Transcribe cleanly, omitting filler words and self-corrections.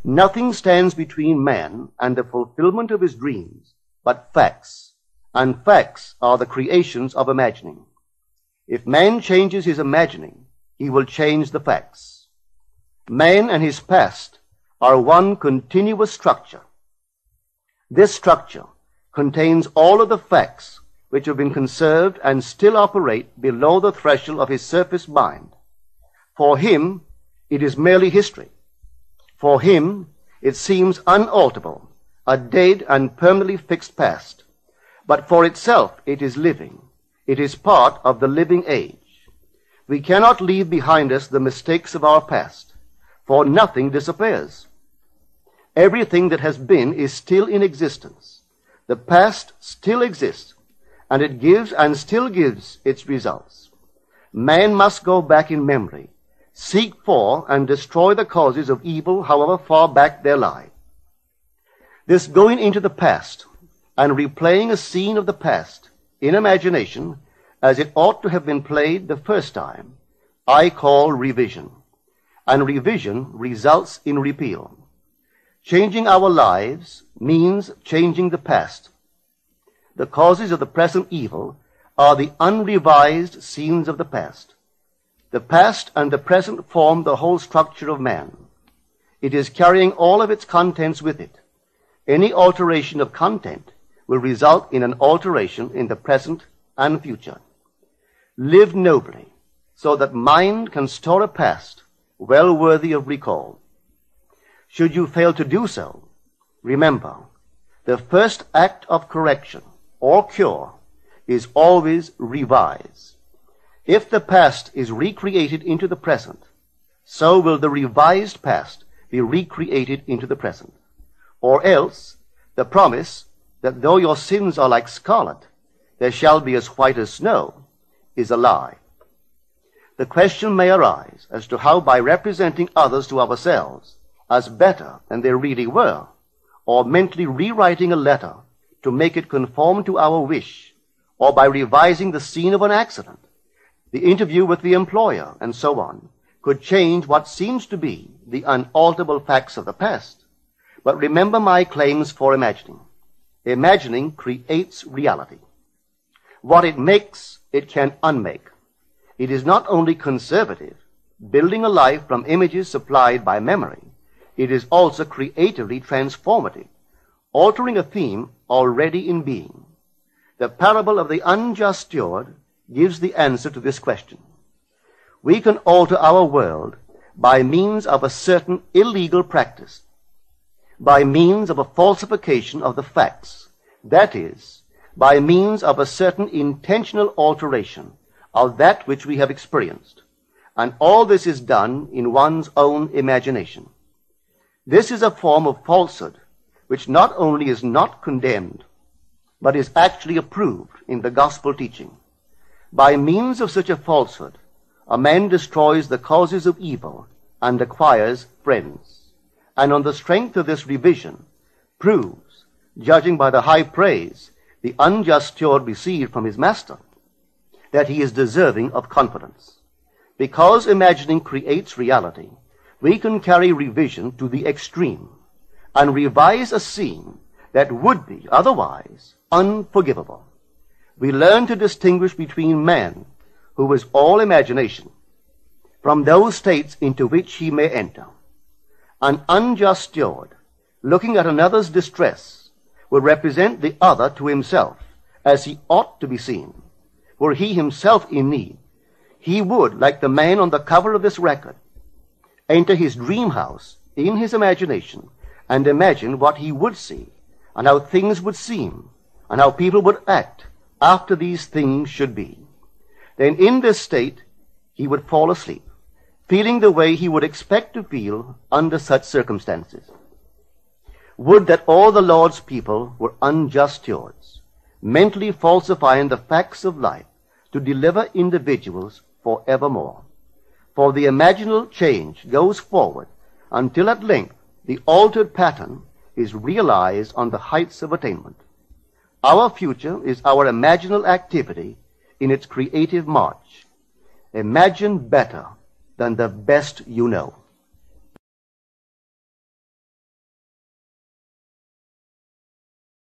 Nothing stands between man and the fulfillment of his dreams but facts, and facts are the creations of imagining. If man changes his imagining, he will change the facts. Man and his past are one continuous structure. This structure contains all of the facts which have been conserved and still operate below the threshold of his surface mind. For him, it is merely history. For him, it seems unalterable, a dead and permanently fixed past. But for itself, it is living. It is part of the living age. We cannot leave behind us the mistakes of our past, for nothing disappears. Everything that has been is still in existence. The past still exists, and it gives and still gives its results. Man must go back in memory, seek for and destroy the causes of evil, however far back they lie. This going into the past and replaying a scene of the past in imagination as it ought to have been played the first time, I call revision. And revision results in repeal. Changing our lives means changing the past. The causes of the present evil are the unrevised scenes of the past. The past and the present form the whole structure of man. It is carrying all of its contents with it. Any alteration of content will result in an alteration in the present and future. Live nobly, so that mind can store a past well worthy of recall. Should you fail to do so, remember, the first act of correction or cure is always revise. If the past is recreated into the present, so will the revised past be recreated into the present. Or else, the promise that though your sins are like scarlet, they shall be as white as snow, is a lie. The question may arise as to how, by representing others to ourselves as better than they really were, or mentally rewriting a letter to make it conform to our wish, or by revising the scene of an accident, the interview with the employer, and so on, could change what seems to be the unalterable facts of the past. But remember my claims for imagining. Imagining creates reality. What it makes, it can unmake. It is not only conservative, building a life from images supplied by memory. It is also creatively transformative, altering a theme already in being. The parable of the unjust steward gives the answer to this question. We can alter our world by means of a certain illegal practice, by means of a falsification of the facts, that is, by means of a certain intentional alteration of that which we have experienced. And all this is done in one's own imagination. This is a form of falsehood which not only is not condemned, but is actually approved in the gospel teaching. By means of such a falsehood, a man destroys the causes of evil and acquires friends. And on the strength of this revision, proves, judging by the high praise the unjust steward received from his master, that he is deserving of confidence. Because imagining creates reality, we can carry revision to the extreme and revise a scene that would be otherwise unforgivable. We learn to distinguish between man, who is all imagination, from those states into which he may enter. An unjust steward, looking at another's distress, would represent the other to himself as he ought to be seen. Were he himself in need, he would, like the man on the cover of this record, enter his dream house in his imagination and imagine what he would see and how things would seem and how people would act after these things should be. Then in this state he would fall asleep, feeling the way he would expect to feel under such circumstances. Would that all the Lord's people were unjust stewards, mentally falsifying the facts of life to deliver individuals forevermore. For the imaginal change goes forward until at length the altered pattern is realized on the heights of attainment. Our future is our imaginal activity in its creative march. Imagine better than the best you know.